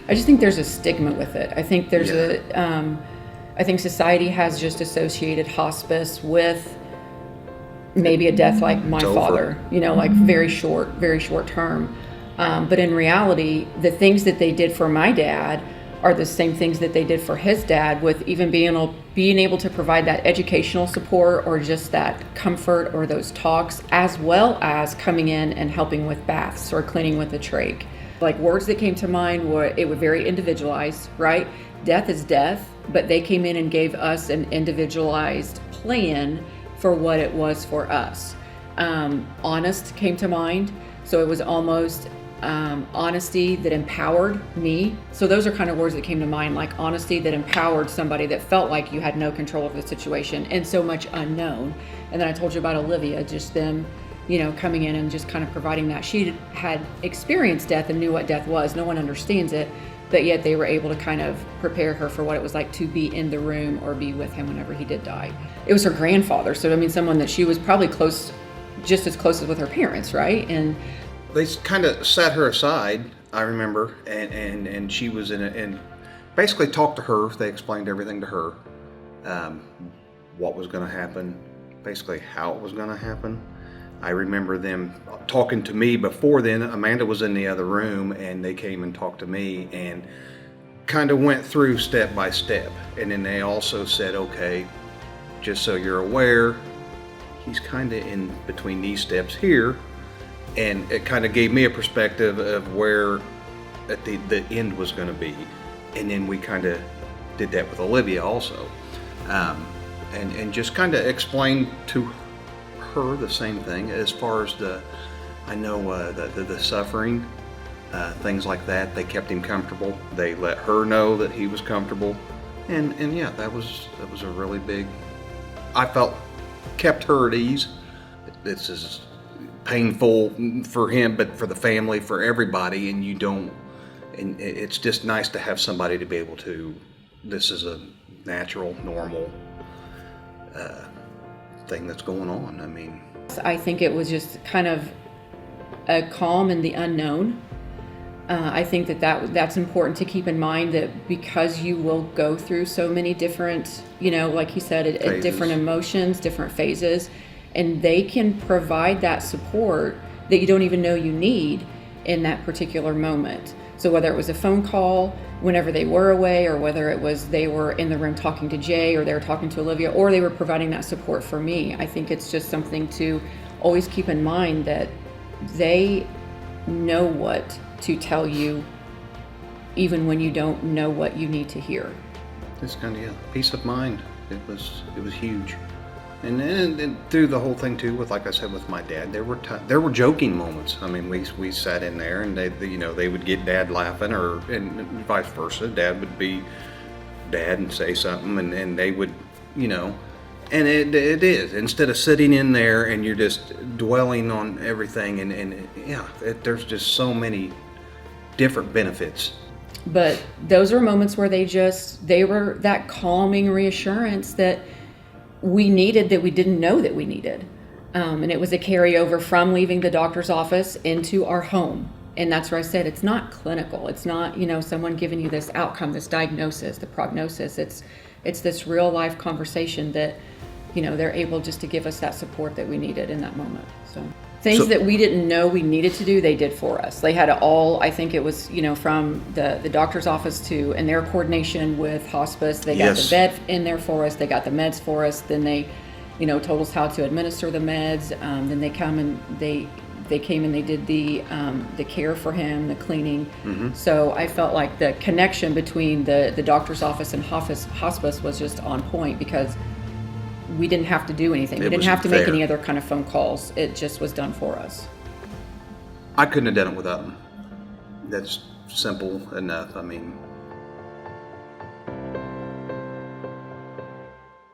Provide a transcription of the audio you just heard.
I just think there's a stigma with it. I think there's I think society has just associated hospice with maybe a death like my father, like very short term. But in reality, the things that they did for my dad are the same things that they did for his dad, with even being able to provide that educational support or just that comfort or those talks, as well as coming in and helping with baths or cleaning with the trach. Like, words that came to mind were very individualized, right? Death is death, but they came in and gave us an individualized plan for what it was for us. Honest came to mind, so it was almost honesty that empowered me. So those are kind of words that came to mind, like honesty that empowered somebody that felt like you had no control of the situation and so much unknown. And then I told you about Olivia, just them, coming in and just kind of providing that. She had experienced death and knew what death was. No one understands it, but yet they were able to kind of prepare her for what it was like to be in the room or be with him whenever he did die. It was her grandfather, so someone that she was probably just as close as with her parents, right? And they kind of sat her aside, I remember, and she was and basically talked to her. They explained everything to her, what was going to happen, basically how it was going to happen. I remember them talking to me before then. Amanda was in the other room, and they came and talked to me and kind of went through step by step. And then they also said, okay, just so you're aware, he's kind of in between these steps here. And it kind of gave me a perspective of where at the end was going to be. And then we kind of did that with Olivia also. And just kind of explained to her the same thing as far as the suffering, things like that. They kept him comfortable. They let her know that he was comfortable. And yeah, that was a really big, I felt, kept her at ease. This is painful for him, but for the family, for everybody, and it's just nice to have somebody to be able to, this is a natural, normal thing that's going on. I think it was just kind of a calm in the unknown. I think that's important to keep in mind, that because you will go through so many different, like he said, at different emotions, different phases, and they can provide that support that you don't even know you need in that particular moment. So whether it was a phone call whenever they were away, or whether it was they were in the room talking to Jay, or they were talking to Olivia, or they were providing that support for me, I think it's just something to always keep in mind, that they know what to tell you even when you don't know what you need to hear. It's kind of peace of mind. It was huge. And through the whole thing too, with, like I said, with my dad, there were joking moments. We sat in there, and they would get Dad laughing, and vice versa. Dad would be Dad and say something, and they would, and it is, instead of sitting in there and you're just dwelling on everything, there's just so many different benefits. But those were moments where they were that calming reassurance that we needed, that we didn't know that we needed. And it was a carryover from leaving the doctor's office into our home. And that's where I said, it's not clinical. It's not, someone giving you this outcome, this diagnosis, the prognosis. It's this real life conversation that, they're able just to give us that support that we needed in that moment. So things that we didn't know we needed to do, they did for us. They had I think it was, from the doctor's office to, and their coordination with hospice, they got the bed in there for us, they got the meds for us, then they, told us how to administer the meds, then they come and they came and they did the care for him, the cleaning. Mm-hmm. So I felt like the connection between the doctor's office and hospice was just on point, because we didn't have to do anything. We didn't have to make any other kind of phone calls. It just was done for us. I couldn't have done it without them. That's simple enough.